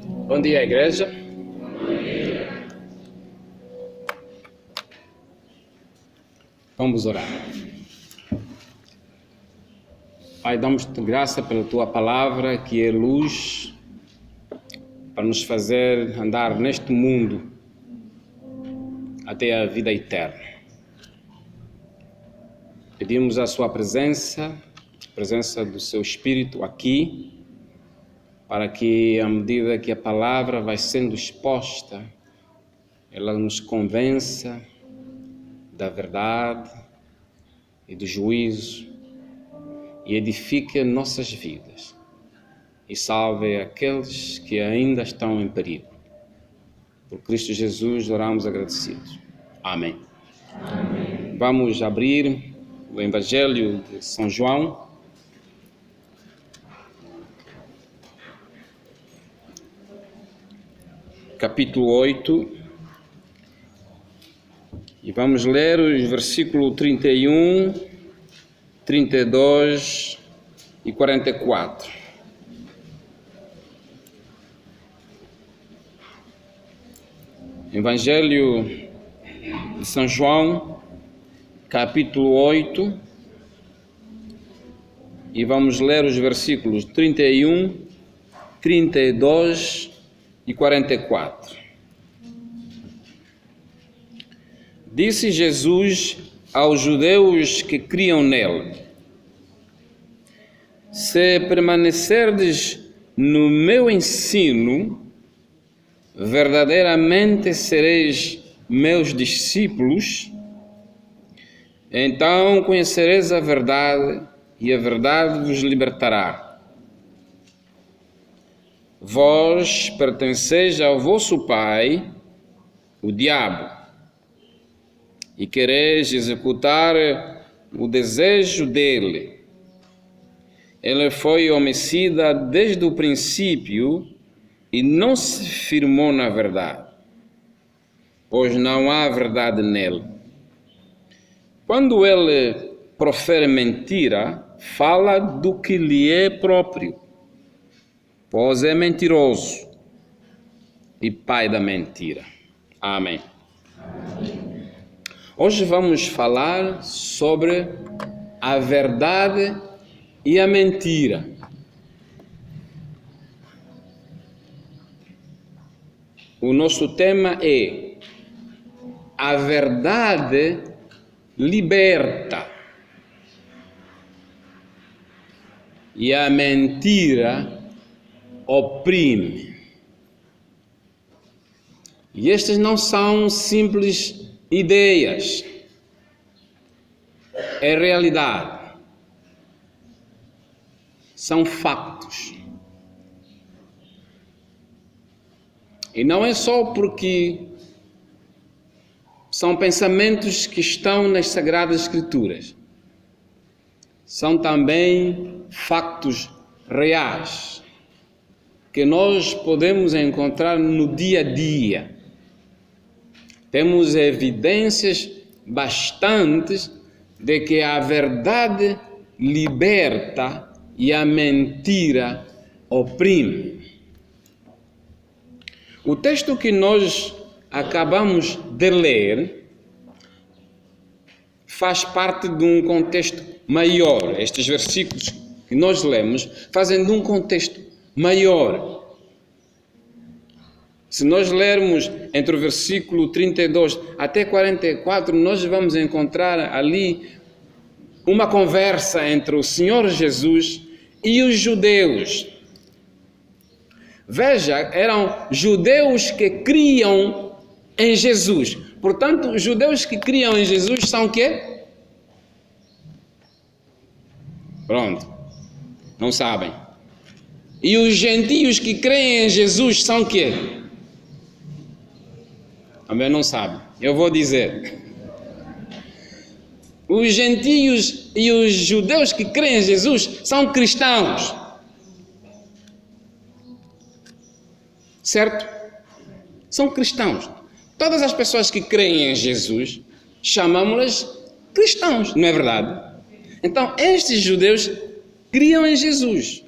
Bom dia, igreja. Vamos orar. Pai, damos-te graça pela tua palavra, que é luz para nos fazer andar neste mundo até a vida eterna. Pedimos a sua presença, a presença do seu Espírito aqui, para que, à medida que a palavra vai sendo exposta, ela nos convença da verdade e do juízo e edifique nossas vidas e salve aqueles que ainda estão em perigo. Por Cristo Jesus oramos agradecidos. Amém. Amém. Vamos abrir o Evangelho de São João, capítulo 8, e vamos ler os versículos 31, 32 e 44. Evangelho de São João, capítulo 8, e vamos ler os versículos 31, 32 e 44. Disse Jesus aos judeus que criam nele: se permanecerdes no meu ensino, verdadeiramente sereis meus discípulos, então conhecereis a verdade e a verdade vos libertará. Vós pertenceis ao vosso pai, o diabo, e quereis executar o desejo dele. Ele foi homicida desde o princípio e não se firmou na verdade, pois não há verdade nele. Quando ele profere mentira, fala do que lhe é próprio, pois é mentiroso e pai da mentira. Amém. Hoje vamos falar sobre a verdade e a mentira. O nosso tema é: a verdade liberta e a mentira oprime. E estas não são simples ideias, é realidade, são factos. E não é só porque são pensamentos que estão nas Sagradas Escrituras, são também factos reais que nós podemos encontrar no dia a dia. Temos evidências bastantes de que a verdade liberta e a mentira oprime. O texto que nós acabamos de ler faz parte de um contexto maior. Estes versículos que nós lemos fazem de um contexto maior. Se nós lermos entre o versículo 32 até 44, nós vamos encontrar ali uma conversa entre o Senhor Jesus e os judeus. Veja, eram judeus que criam em Jesus. Portanto, os judeus que criam em Jesus são o quê? Pronto, não sabem. E os gentios que creem em Jesus são o quê? Também não sabem. Eu vou dizer. Os gentios e os judeus que creem em Jesus são cristãos. Certo? São cristãos. Todas as pessoas que creem em Jesus, chamamos-las cristãos, não é verdade? Então, estes judeus criam em Jesus.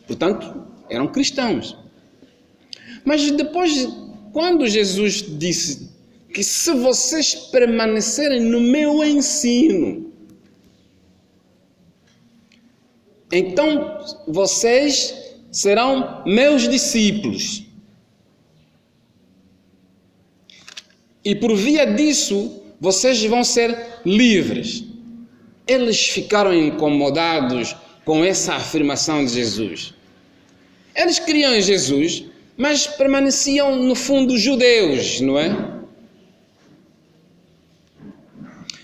Portanto, eram cristãos. Mas depois, quando Jesus disse que se vocês permanecerem no meu ensino, então vocês serão meus discípulos. E por via disso, vocês vão ser livres. Eles ficaram incomodados com essa afirmação de Jesus. Eles criam em Jesus, mas permaneciam no fundo judeus, não é?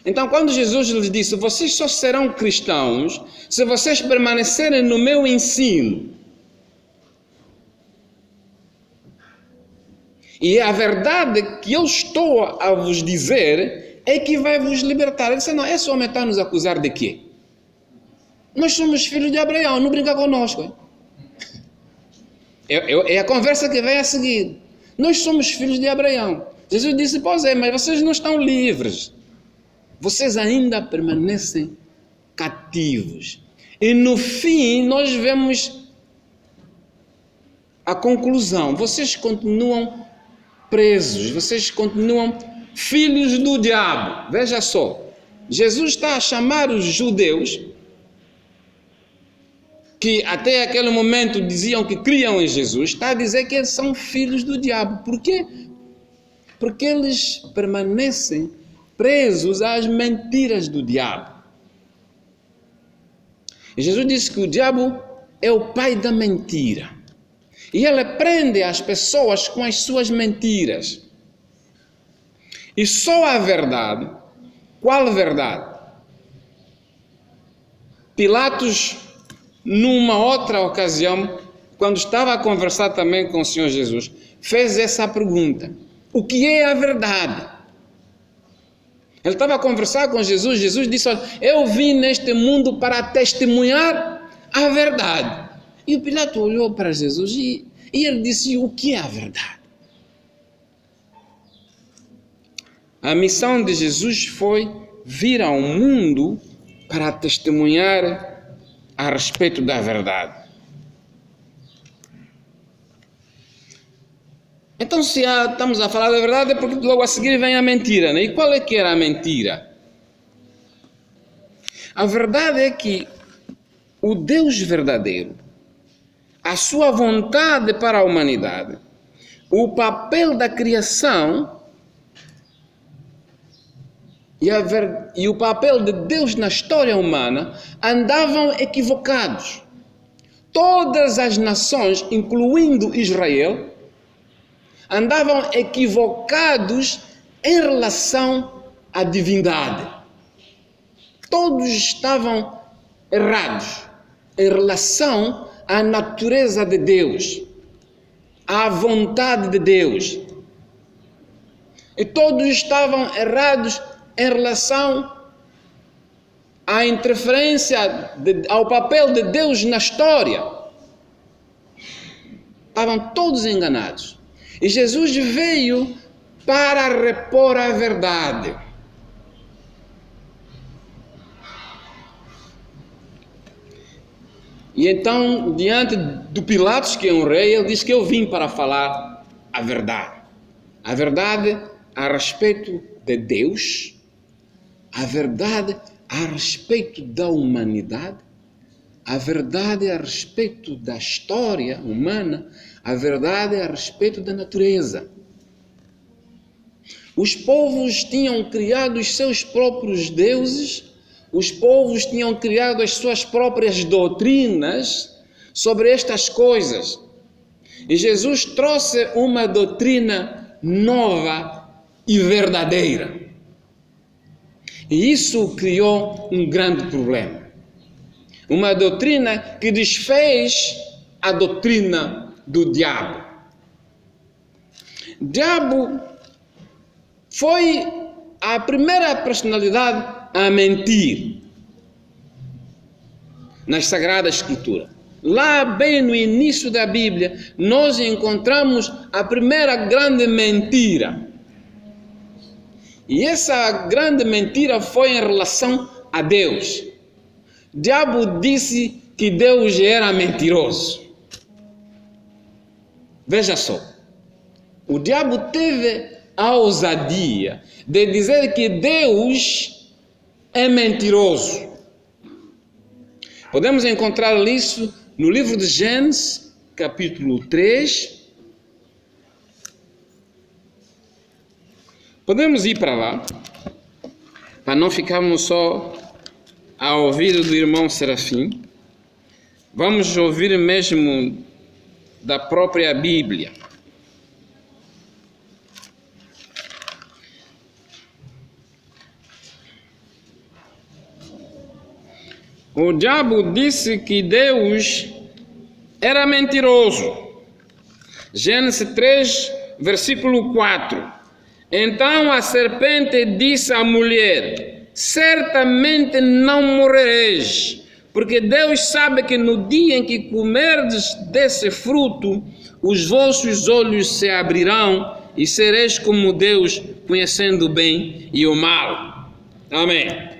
Então, quando Jesus lhes disse, vocês só serão cristãos se vocês permanecerem no meu ensino. E a verdade que eu estou a vos dizer é que vai vos libertar. Ele disse, não, esse homem está a nos acusar de quê? Nós somos filhos de Abraão, não brinca conosco. É a conversa que vem a seguir. Nós somos filhos de Abraão. Jesus disse, pois é, mas vocês não estão livres. Vocês ainda permanecem cativos. E no fim, nós vemos a conclusão. Vocês continuam presos, vocês continuam filhos do diabo. Veja só, Jesus está a chamar os judeus, que até aquele momento diziam que criam em Jesus, está a dizer que eles são filhos do diabo. Por quê? Porque eles permanecem presos às mentiras do diabo. E Jesus disse que o diabo é o pai da mentira. E ele prende as pessoas com as suas mentiras. E só a verdade. Qual verdade? Pilatos, numa outra ocasião, quando estava a conversar também com o Senhor Jesus, fez essa pergunta: o que é a verdade? Ele estava a conversar com Jesus. Jesus disse, olha, eu vim neste mundo para testemunhar a verdade. E o Pilato olhou para Jesus e ele disse, o que é a verdade? A missão de Jesus foi vir ao mundo para testemunhar a respeito da verdade. Então, se estamos a falar da verdade, é porque logo a seguir vem a mentira, né? E qual é que era a mentira? A verdade é que o Deus verdadeiro, a sua vontade para a humanidade, o papel da criação e o papel de Deus na história humana andavam equivocados. Todas as nações, incluindo Israel, andavam equivocados em relação à divindade. Todos estavam errados em relação à natureza de Deus, à vontade de Deus. E todos estavam errados em relação à interferência, ao papel de Deus na história. Estavam todos enganados. E Jesus veio para repor a verdade. E então, diante do Pilatos, que é um rei, ele diz que eu vim para falar a verdade. A verdade a respeito de Deus, a verdade a respeito da humanidade, a verdade a respeito da história humana, a verdade a respeito da natureza. Os povos tinham criado os seus próprios deuses, os povos tinham criado as suas próprias doutrinas sobre estas coisas. E Jesus trouxe uma doutrina nova e verdadeira. E isso criou um grande problema. Uma doutrina que desfez a doutrina do diabo. Diabo foi a primeira personalidade a mentir nas Sagradas Escrituras. Lá bem no início da Bíblia, nós encontramos a primeira grande mentira. E essa grande mentira foi em relação a Deus. O diabo disse que Deus era mentiroso. Veja só, O diabo teve a ousadia de dizer que Deus é mentiroso. Podemos encontrar isso no livro de Gênesis, capítulo 3. Podemos ir para lá, para não ficarmos só a ouvir do irmão Serafim. Vamos ouvir mesmo da própria Bíblia. O diabo disse que Deus era mentiroso. Gênesis 3, versículo 4. Então a serpente disse à mulher: certamente não morrereis, porque Deus sabe que no dia em que comerdes desse fruto, os vossos olhos se abrirão e sereis como Deus, conhecendo o bem e o mal. Amém.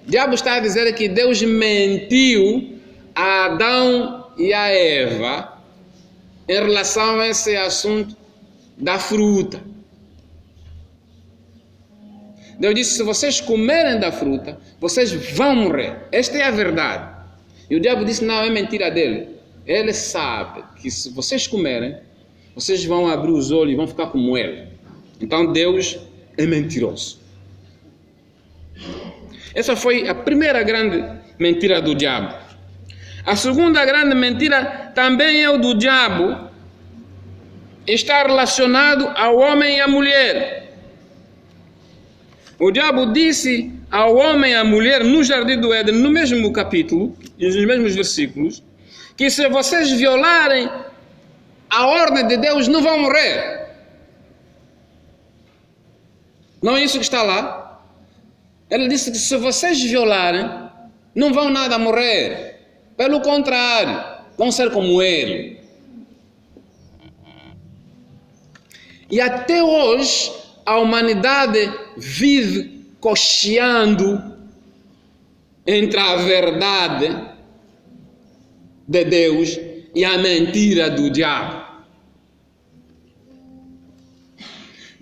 O diabo está a dizer que Deus mentiu a Adão e a Eva em relação a esse assunto da fruta. Deus disse: se vocês comerem da fruta, vocês vão morrer. Esta é a verdade. E o diabo disse: não, é mentira dele. Ele sabe que se vocês comerem, vocês vão abrir os olhos e vão ficar como ele. Então Deus é mentiroso. Essa foi a primeira grande mentira do diabo. A segunda grande mentira também é o do diabo. Está relacionado ao homem e à mulher. O diabo disse ao homem e à mulher no Jardim do Éden, no mesmo capítulo, e nos mesmos versículos, que se vocês violarem a ordem de Deus, não vão morrer. Não é isso que está lá? Ele disse que se vocês violarem, não vão nada morrer. Pelo contrário, vão ser como ele. E até hoje, a humanidade vive cocheando entre a verdade de Deus e a mentira do diabo.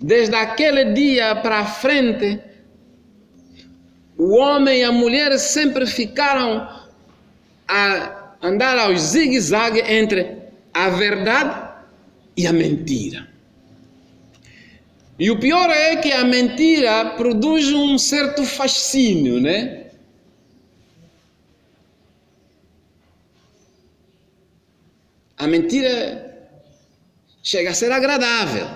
Desde aquele dia para frente, o homem e a mulher sempre ficaram a andar aos zigue-zague entre a verdade e a mentira. E o pior é que a mentira produz um certo fascínio, né? A mentira chega a ser agradável.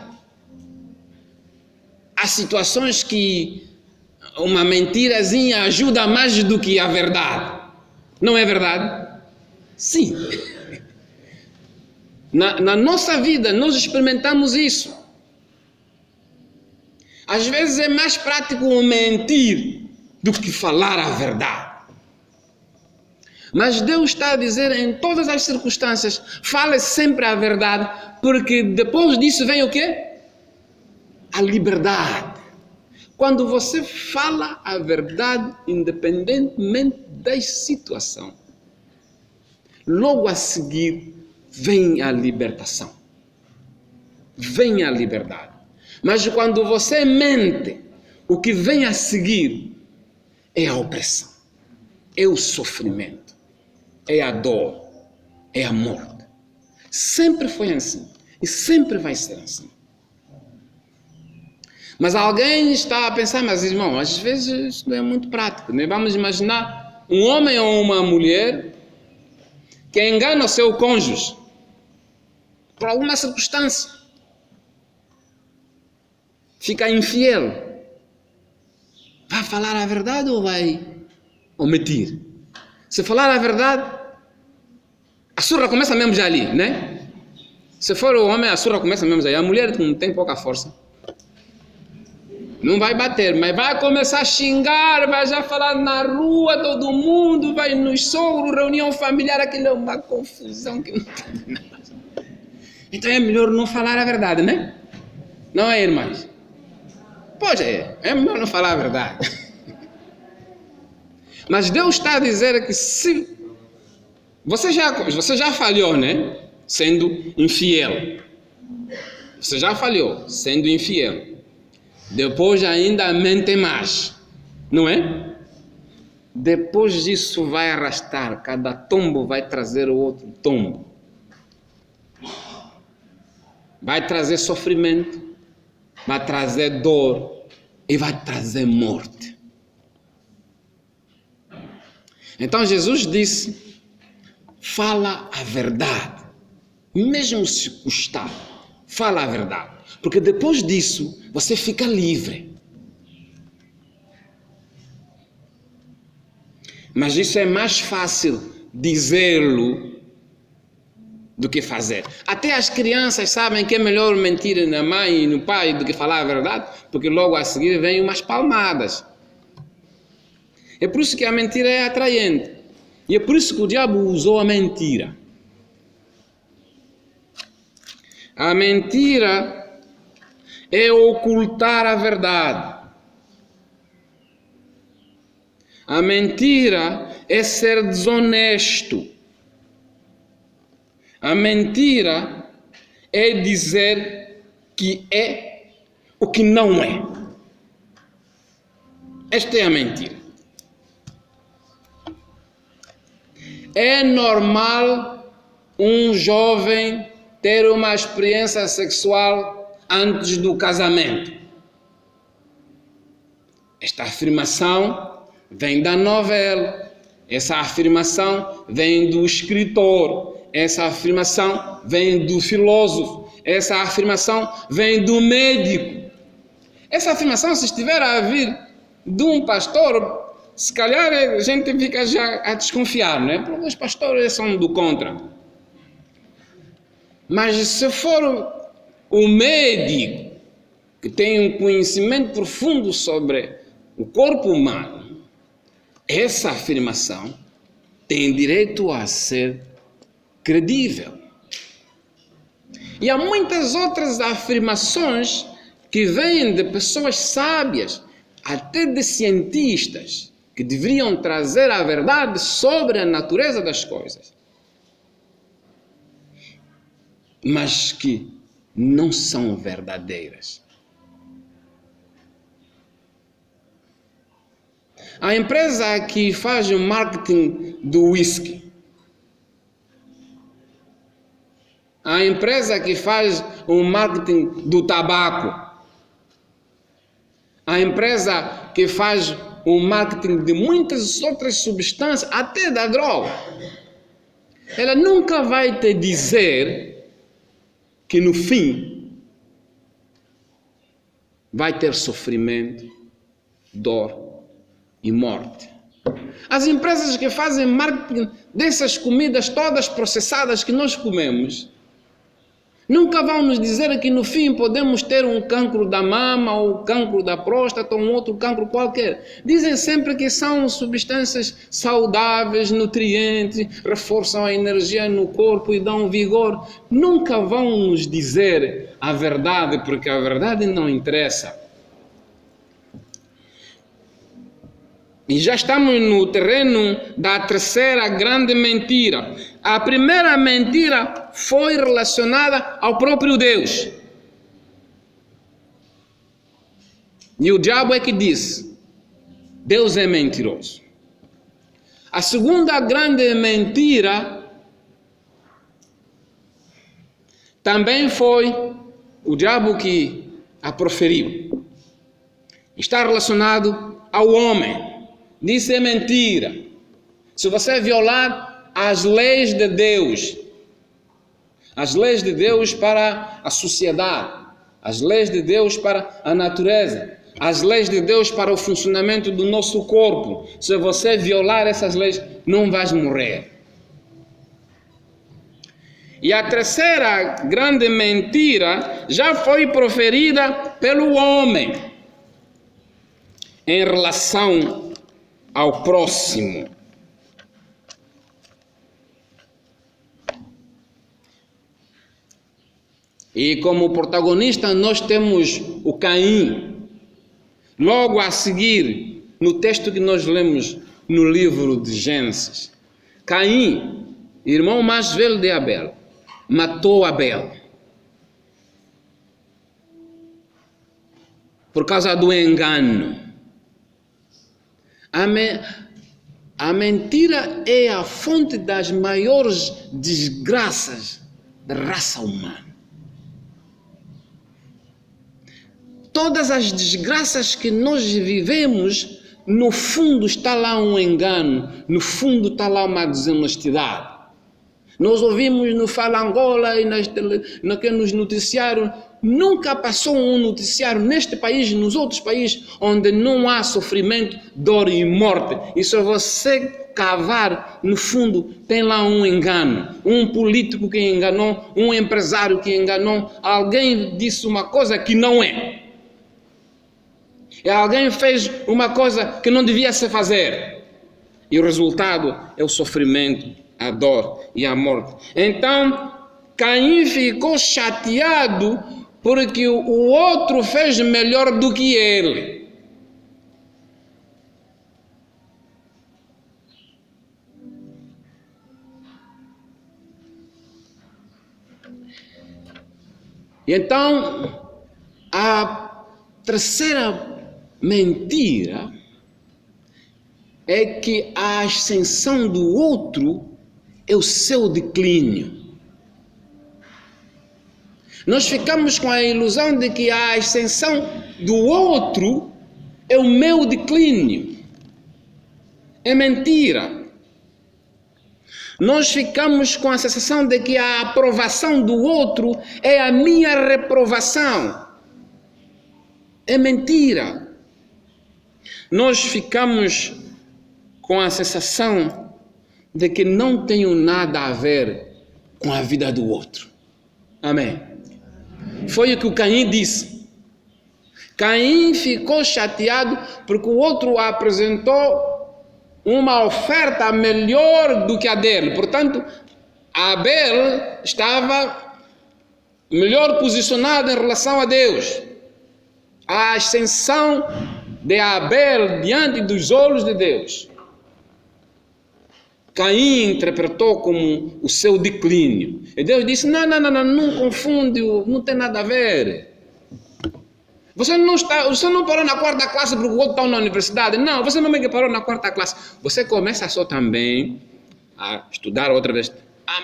Há situações que uma mentirazinha ajuda mais do que a verdade. Não é verdade? Sim. Na nossa vida, nós experimentamos isso. Às vezes é mais prático mentir do que falar a verdade. Mas Deus está a dizer em todas as circunstâncias, fale sempre a verdade, porque depois disso vem o quê? A liberdade. Quando você fala a verdade, independentemente da situação, logo a seguir vem a libertação, vem a liberdade. Mas quando você mente, o que vem a seguir é a opressão, é o sofrimento, é a dor, é a morte. Sempre foi assim e sempre vai ser assim. Mas alguém está a pensar: mas irmão, às vezes isso não é muito prático, né? Vamos imaginar um homem ou uma mulher que engana o seu cônjuge por alguma circunstância, fica infiel. Vai falar a verdade ou vai omitir? Se falar a verdade, a surra começa mesmo já ali, né? Se for o homem, a surra começa mesmo já ali. A mulher tem pouca força. Não vai bater, mas vai começar a xingar, vai já falar na rua, todo mundo, vai nos sogros, reunião familiar, aquilo é uma confusão que não tem nada. Então é melhor não falar a verdade, né? Não é, irmãos? Pois é melhor não falar a verdade. Mas Deus está a dizer que se você já falhou, né? Sendo infiel. Você já falhou, sendo infiel. Depois ainda mente mais, não é? Depois disso vai arrastar, cada tombo vai trazer o outro tombo. Vai trazer sofrimento, vai trazer dor e vai trazer morte. Então Jesus disse, fala a verdade, mesmo se custar, fala a verdade, porque depois disso você fica livre. Mas isso é mais fácil dizê-lo do que fazer. Até as crianças sabem que é melhor mentir na mãe e no pai do que falar a verdade, porque logo a seguir vêm umas palmadas. É por isso que a mentira é atraente. E é por isso que o diabo usou a mentira. A mentira é ocultar a verdade. A mentira é ser desonesto. A mentira é dizer que é o que não é. Esta é a mentira. É normal um jovem ter uma experiência sexual antes do casamento. Esta afirmação vem da novela. Essa afirmação vem do escritor. Essa afirmação vem do filósofo. Essa afirmação vem do médico. Essa afirmação, se estiver a vir de um pastor, se calhar a gente fica já a desconfiar, não é? Porque os pastores são do contra. Mas se for o médico, que tem um conhecimento profundo sobre o corpo humano, essa afirmação tem direito a ser credível. E há muitas outras afirmações que vêm de pessoas sábias, até de cientistas, que deveriam trazer a verdade sobre a natureza das coisas, mas que não são verdadeiras. A empresa que faz o marketing do whisky, a empresa que faz o marketing do tabaco, a empresa que faz o marketing de muitas outras substâncias, até da droga, ela nunca vai te dizer que no fim vai ter sofrimento, dor e morte. As empresas que fazem marketing dessas comidas todas processadas que nós comemos, nunca vão nos dizer que no fim podemos ter um cancro da mama, ou cancro da próstata, ou um outro cancro qualquer. Dizem sempre que são substâncias saudáveis, nutrientes, reforçam a energia no corpo e dão vigor. Nunca vão nos dizer a verdade, porque a verdade não interessa. E já estamos no terreno da terceira grande mentira. A primeira mentira foi relacionada ao próprio Deus. E o diabo é que disse: Deus é mentiroso. A segunda grande mentira também foi o diabo que a proferiu. Está relacionado ao homem. Disse é mentira. Se você violar as leis de Deus, as leis de Deus para a sociedade, as leis de Deus para a natureza, as leis de Deus para o funcionamento do nosso corpo, se você violar essas leis, não vais morrer. E a terceira grande mentira já foi proferida pelo homem em relação ao próximo. E como protagonista nós temos o Caim. Logo a seguir, no texto que nós lemos no livro de Gênesis, Caim, irmão mais velho de Abel, matou Abel. por causa do engano. A mentira é a fonte das maiores desgraças da raça humana. Todas as desgraças que nós vivemos, no fundo está lá um engano, no fundo está lá uma desonestidade. Nós ouvimos no Fala Angola e nos noticiários, nunca passou um noticiário neste país e nos outros países onde não há sofrimento, dor e morte. E se você cavar, no fundo, tem lá um engano. Um político que enganou, um empresário que enganou, alguém disse uma coisa que não é. E alguém fez uma coisa que não devia se fazer. E o resultado é o sofrimento, a dor e a morte. Então, Caim ficou chateado porque o outro fez melhor do que ele. E então, a terceira mentira é que a ascensão do outro é o seu declínio. Nós ficamos com a ilusão de que a ascensão do outro é o meu declínio. É mentira. Nós ficamos com a sensação de que a aprovação do outro é a minha reprovação. É mentira. Nós ficamos com a sensação de que não tenho nada a ver com a vida do outro. Amém. Foi o que o Caim disse. Caim ficou chateado porque o outro apresentou uma oferta melhor do que a dele. Portanto, Abel estava melhor posicionado em relação a Deus. A ascensão de Abel diante dos olhos de Deus, Caim interpretou como o seu declínio. E Deus disse, não confunde, não tem nada a ver. Você não parou na quarta classe porque o outro está na universidade. Não, você não me parou na quarta classe. Você começa só também a estudar outra vez.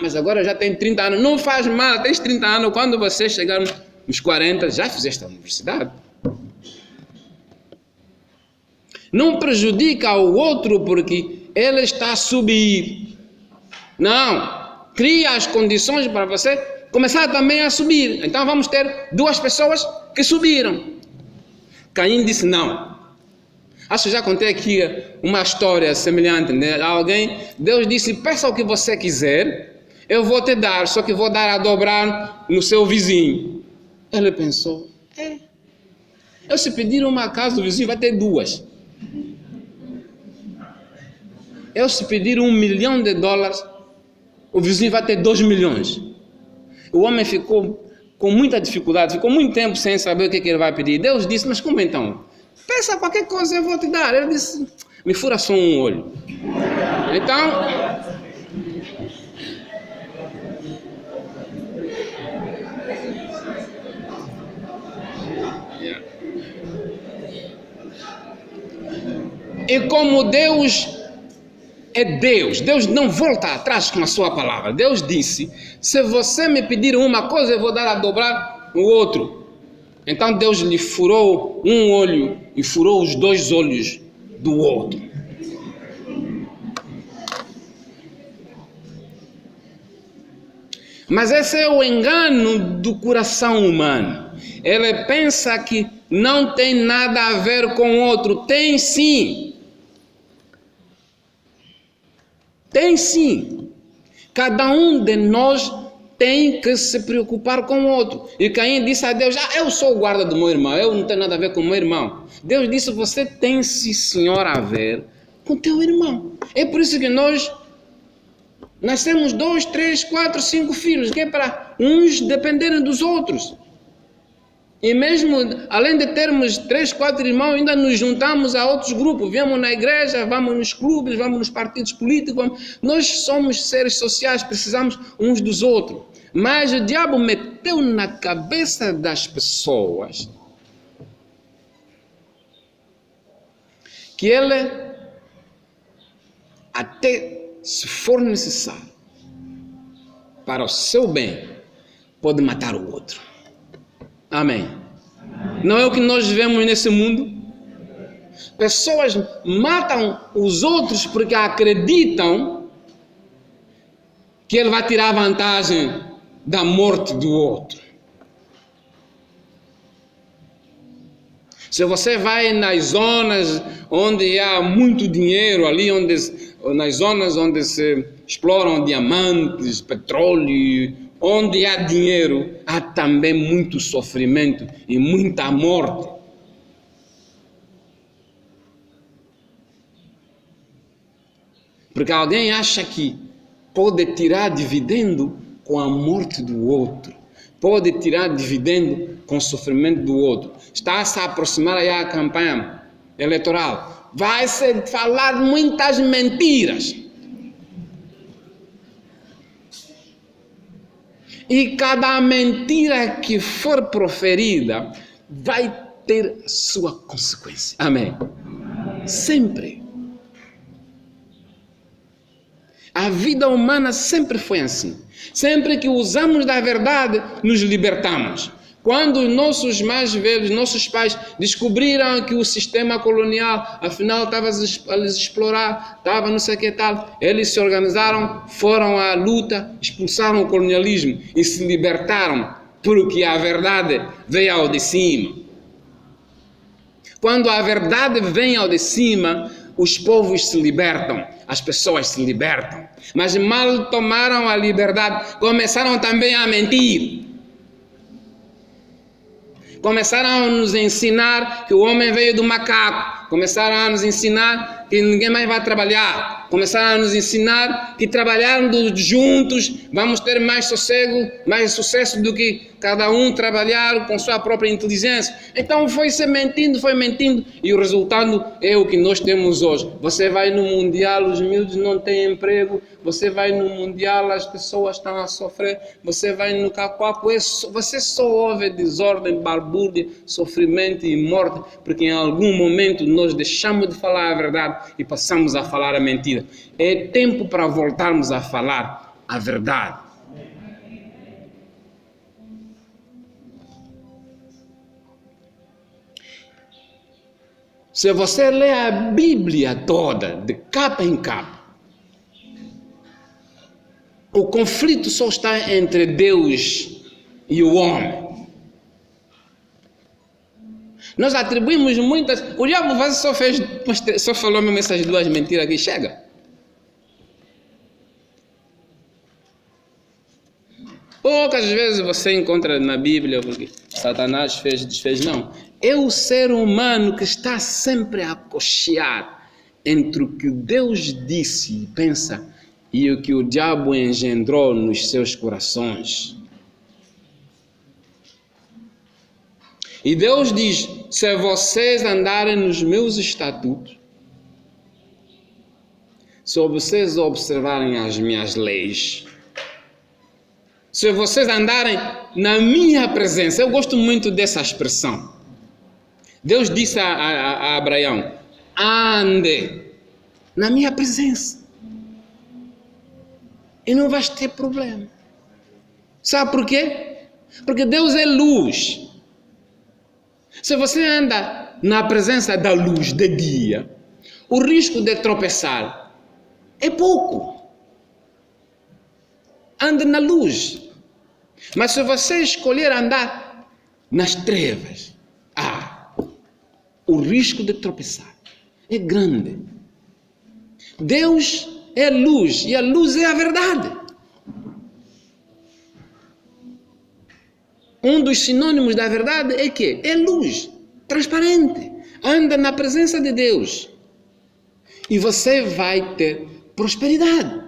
Mas agora já tem 30 anos. Não faz mal, tens 30 anos. Quando você chegar nos 40, já fizeste a universidade. Não prejudica o outro porque ele está a subir. Não. Cria as condições para você começar também a subir. Então vamos ter duas pessoas que subiram. Caim disse não. Acho que já contei aqui uma história semelhante, né? Deus disse, peça o que você quiser, eu vou te dar, só que vou dar a dobrar no seu vizinho. Ele pensou, eu se pedir uma casa do vizinho vai ter duas. Eu se pedir $1 milhão, o vizinho vai ter 2 milhões. O homem ficou com muita dificuldade, ficou muito tempo sem saber o que ele vai pedir. Deus disse, mas como então? Peça qualquer coisa, eu vou te dar. Ele disse, me fura só um olho. Então, e como Deus é Deus, Deus não volta atrás com a sua palavra. Deus disse, se você me pedir uma coisa, eu vou dar a dobrar o outro. Então Deus lhe furou um olho e furou os 2 olhos do outro. Mas esse é o engano do coração humano. Ele pensa que não tem nada a ver com o outro. Tem sim. Tem sim. Cada um de nós tem que se preocupar com o outro. E Caim disse a Deus, eu sou o guarda do meu irmão, eu não tenho nada a ver com o meu irmão. Deus disse, você tem sim, senhor, a ver com teu irmão. É por isso que nós nascemos 2, 3, 4, 5 filhos, que é para uns dependerem dos outros. E mesmo, além de termos 3, 4 irmãos, ainda nos juntamos a outros grupos. Viemos na igreja, vamos nos clubes, vamos nos partidos políticos. Nós somos seres sociais, precisamos uns dos outros. Mas o diabo meteu na cabeça das pessoas que ele, até se for necessário, para o seu bem, pode matar o outro. Amém. Não é o que nós vivemos nesse mundo? Pessoas matam os outros porque acreditam que ele vai tirar vantagem da morte do outro. Se você vai nas zonas onde há muito dinheiro, nas zonas onde se exploram diamantes, petróleo, onde há dinheiro, há também muito sofrimento e muita morte. Porque alguém acha que pode tirar dividendo com a morte do outro, pode tirar dividendo com o sofrimento do outro. Está a se aproximar aí a campanha eleitoral. Vai se falar muitas mentiras. E cada mentira que for proferida vai ter sua consequência. Amém. Sempre. A vida humana sempre foi assim. Sempre que usamos da verdade, nos libertamos. Quando os nossos mais velhos, nossos pais, descobriram que o sistema colonial, afinal, estava a lhes explorar, estava não sei o que tal, eles se organizaram, foram à luta, expulsaram o colonialismo e se libertaram, porque a verdade veio ao de cima. Quando a verdade vem ao de cima, os povos se libertam, as pessoas se libertam. Mas mal tomaram a liberdade, começaram também a mentir. Começaram a nos ensinar que o homem veio do macaco. Começaram a nos ensinar que ninguém mais vai trabalhar. Começaram a nos ensinar que trabalhando juntos vamos ter mais sossego, mais sucesso do que cada um trabalhar com sua própria inteligência. Então foi mentindo e o resultado é o que nós temos hoje. Você vai no Mundial, os miúdos não têm emprego. Você vai no Mundial, as pessoas estão a sofrer. Você vai no Cacoaco, você só ouve desordem, balbúrdia, sofrimento e morte, porque em algum momento nós deixamos de falar a verdade e passamos a falar a mentira. É tempo para voltarmos a falar a verdade. Se você lê a Bíblia toda, de capa em capa, o conflito só está entre Deus e o homem. Nós atribuímos muitas... O diabo só falou mesmo essas duas mentiras que chega. Poucas vezes você encontra na Bíblia porque Satanás fez, desfez. Não. É o ser humano que está sempre a cochear entre o que Deus disse e pensa e o que o diabo engendrou nos seus corações. E Deus diz: se vocês andarem nos meus estatutos, se vocês observarem as minhas leis, se vocês andarem na minha presença, eu gosto muito dessa expressão. Deus disse a Abraão: ande na minha presença e não vais ter problema. Sabe por quê? Porque Deus é luz. Se você anda na presença da luz de dia, o risco de tropeçar é pouco. Ande na luz. Mas se você escolher andar nas trevas, o risco de tropeçar é grande. Deus é luz e a luz é a verdade. Um dos sinônimos da verdade é que é luz, transparente. Anda na presença de Deus e você vai ter prosperidade.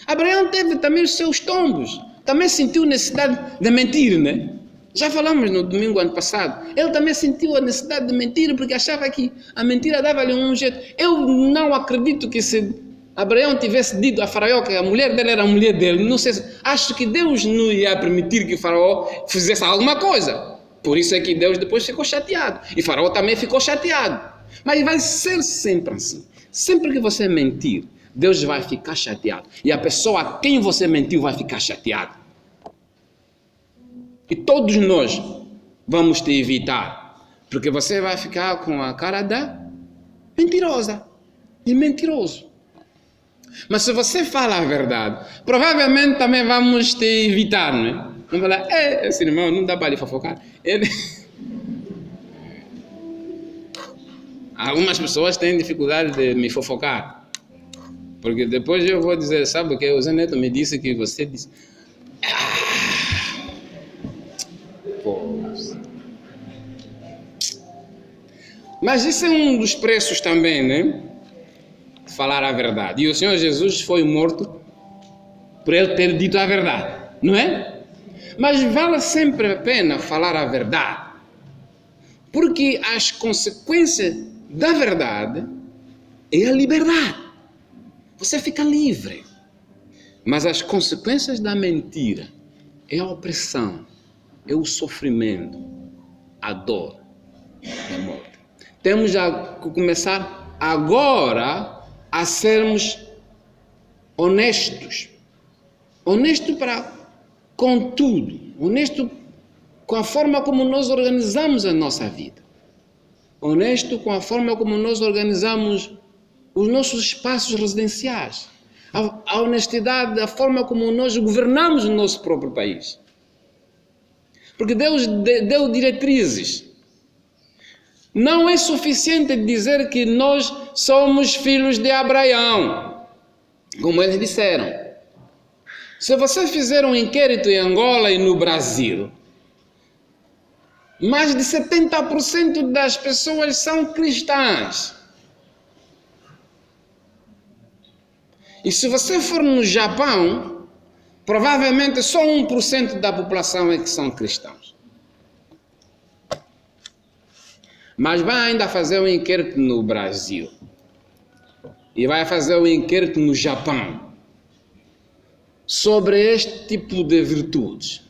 Abraão teve também os seus tombos. Também sentiu necessidade de mentir, né? Já falamos no domingo ano passado. Ele também sentiu a necessidade de mentir porque achava que a mentira dava-lhe um jeito. Eu não acredito que se Abraão tivesse dito a Faraó que a mulher dele era a mulher dele, não sei, acho que Deus não ia permitir que Faraó fizesse alguma coisa. Por isso é que Deus depois ficou chateado. E Faraó também ficou chateado. Mas vai ser sempre assim. Sempre que você mentir, Deus vai ficar chateado. E a pessoa a quem você mentiu vai ficar chateada. E todos nós vamos te evitar. Porque você vai ficar com a cara da mentirosa e mentiroso. Mas se você fala a verdade, provavelmente também vamos te evitar, não é? Vamos falar, esse irmão não dá para lhe fofocar. Algumas pessoas têm dificuldade de me fofocar. Porque depois eu vou dizer, sabe o que o Zé Neto me disse que você disse? Mas isso é um dos preços também, né? Falar a verdade. E o Senhor Jesus foi morto por ele ter dito a verdade, não é? Mas vale sempre a pena falar a verdade. Porque as consequências da verdade é a liberdade. Você fica livre. Mas as consequências da mentira é a opressão, é o sofrimento, a dor e a morte. Temos a começar agora a sermos honestos. Honesto com tudo. Honesto com a forma como nós organizamos a nossa vida. Honesto com a forma como nós organizamos os nossos espaços residenciais. A honestidade da forma como nós governamos o nosso próprio país. Porque Deus deu diretrizes. Não é suficiente dizer que nós somos filhos de Abraão, como eles disseram. Se você fizer um inquérito em Angola e no Brasil, mais de 70% das pessoas são cristãs. E se você for no Japão, provavelmente só 1% da população é que são cristãos. Mas vai ainda fazer um inquérito no Brasil. E vai fazer um inquérito no Japão. Sobre este tipo de virtudes.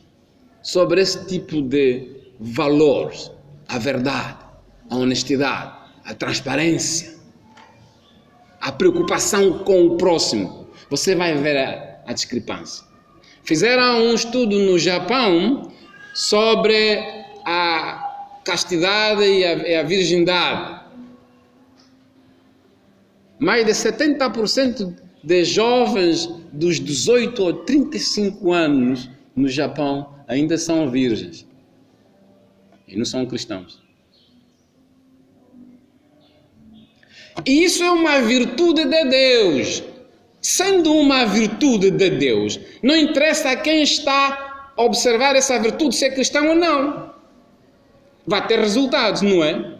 Sobre esse tipo de valores. A verdade, a honestidade, a transparência. A preocupação com o próximo. Você vai ver a discrepância. Fizeram um estudo no Japão sobre a castidade e a virgindade. Mais de 70% de jovens dos 18 ou 35 anos no Japão ainda são virgens. E não são cristãos. E isso é uma virtude de Deus. Sendo uma virtude de Deus, não interessa a quem está a observar essa virtude se é cristão ou não. Vai ter resultados, não é?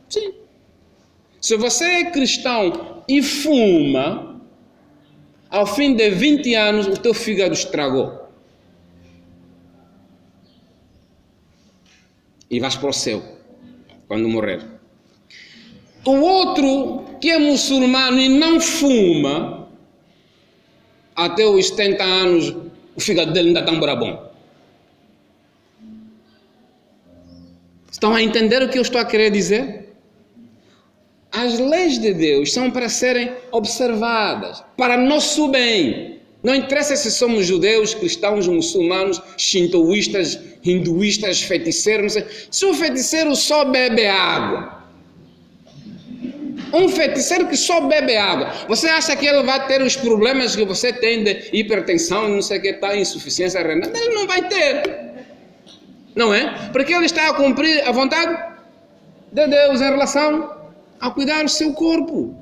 Sim. Se você é cristão e fuma, ao fim de 20 anos o teu fígado estragou. E vais para o céu quando morrer. O outro que é muçulmano e não fuma, até os 70 anos o fígado dele ainda está bom. Estão a entender o que eu estou a querer dizer? As leis de Deus são para serem observadas, para nosso bem. Não interessa se somos judeus, cristãos, muçulmanos, shintoístas, hinduístas, feiticeiros. Se o feiticeiro só bebe água, um feiticeiro que só bebe água, você acha que ele vai ter os problemas que você tem de hipertensão, não sei o que, está, insuficiência renal? Ele não vai ter. Não é? Porque ele está a cumprir a vontade de Deus em relação a cuidar do seu corpo.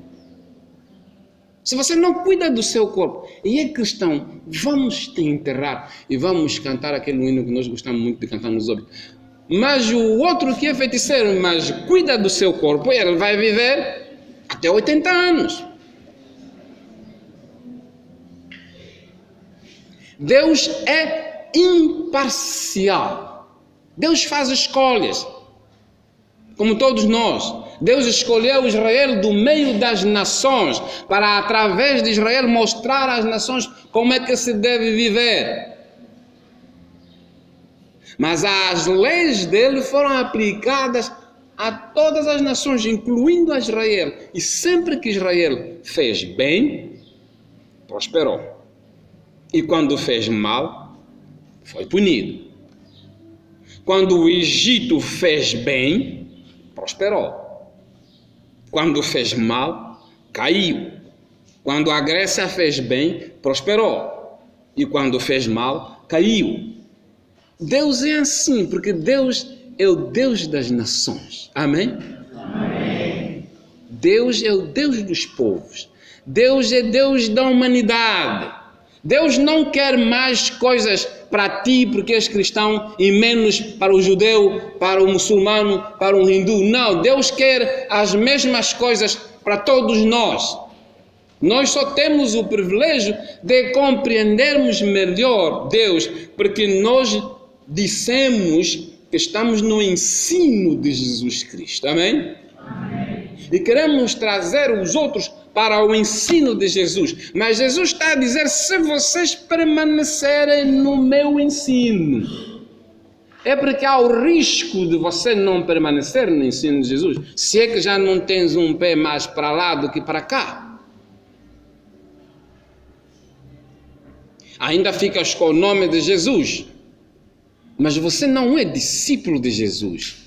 Se você não cuida do seu corpo e é cristão, vamos te enterrar e vamos cantar aquele hino que nós gostamos muito de cantar nos óbitos. Mas o outro que é feiticeiro, mas cuida do seu corpo, ele vai viver até 80 anos. Deus é imparcial. Deus faz escolhas, como todos nós. Deus escolheu Israel do meio das nações, para através de Israel mostrar às nações como é que se deve viver. Mas as leis dele foram aplicadas a todas as nações, incluindo a Israel. E sempre que Israel fez bem, prosperou. E quando fez mal, foi punido. Quando o Egito fez bem, prosperou. Quando fez mal, caiu. Quando a Grécia fez bem, prosperou. E quando fez mal, caiu. Deus é assim, porque Deus é o Deus das nações. Amém? Amém. Deus é o Deus dos povos. Deus é Deus da humanidade. Deus não quer mais coisas para ti, porque és cristão, e menos para o judeu, para o muçulmano, para o hindu. Não, Deus quer as mesmas coisas para todos nós. Nós só temos o privilégio de compreendermos melhor Deus, porque nós dissemos que estamos no ensino de Jesus Cristo. Amém? Amém. E queremos trazer os outros para o ensino de Jesus. Mas Jesus está a dizer, se vocês permanecerem no meu ensino. É porque há o risco de você não permanecer no ensino de Jesus, se é que já não tens um pé mais para lá do que para cá. Ainda ficas com o nome de Jesus, mas você não é discípulo de Jesus.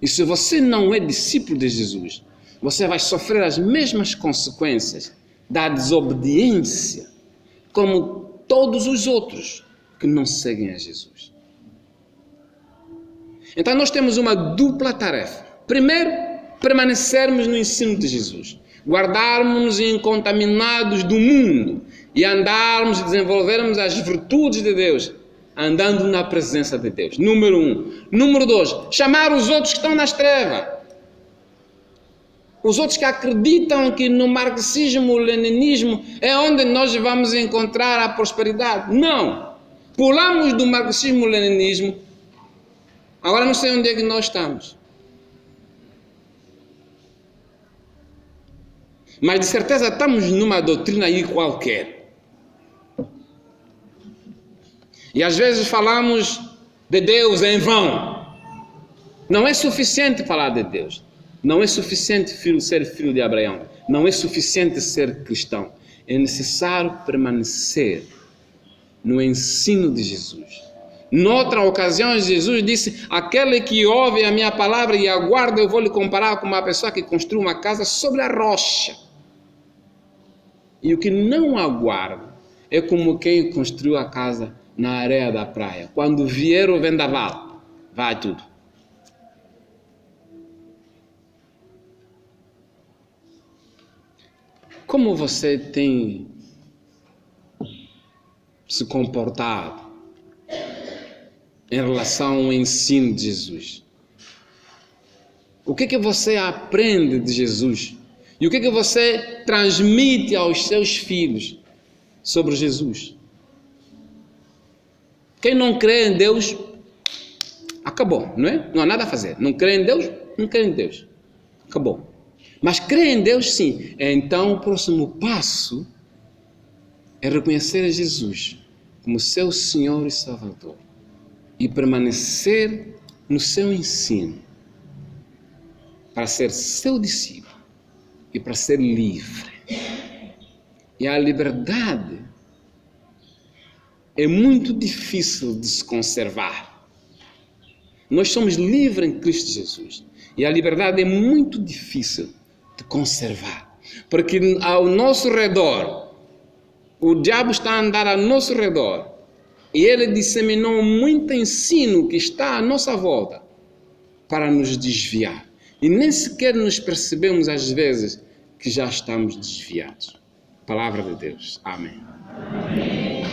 E se você não é discípulo de Jesus, você vai sofrer as mesmas consequências da desobediência, como todos os outros que não seguem a Jesus. Então nós temos uma dupla tarefa. Primeiro, permanecermos no ensino de Jesus, guardarmos-nos incontaminados do mundo e andarmos e desenvolvermos as virtudes de Deus, andando na presença de Deus. Número 1. Número 2, chamar os outros que estão nas trevas. Os outros que acreditam que no marxismo, leninismo é onde nós vamos encontrar a prosperidade. Não. Pulamos do marxismo, leninismo. Agora não sei onde é que nós estamos. Mas de certeza estamos numa doutrina aí qualquer. E às vezes falamos de Deus em vão. Não é suficiente falar de Deus. Não é suficiente ser filho de Abraão. Não é suficiente ser cristão. É necessário permanecer no ensino de Jesus. Noutra ocasião, Jesus disse, aquele que ouve a minha palavra e aguarda, eu vou lhe comparar com uma pessoa que construiu uma casa sobre a rocha. E o que não aguarda é como quem construiu a casa na areia da praia. Quando vier o vendaval, vai tudo. Como você tem se comportado em relação ao ensino de Jesus? O que você aprende de Jesus? E o que você transmite aos seus filhos sobre Jesus? Quem não crê em Deus, acabou, não é? Não há nada a fazer. Não crê em Deus, não crê em Deus. Acabou. Mas crê em Deus, sim. Então o próximo passo é reconhecer Jesus como seu Senhor e Salvador e permanecer no seu ensino para ser seu discípulo e para ser livre. E a liberdade é muito difícil de se conservar. Nós somos livres em Cristo Jesus e a liberdade é muito difícil de conservar, porque ao nosso redor o diabo está a andar ao nosso redor e ele disseminou muito ensino que está à nossa volta para nos desviar e nem sequer nos percebemos às vezes que já estamos desviados. Palavra de Deus. Amém. Amém.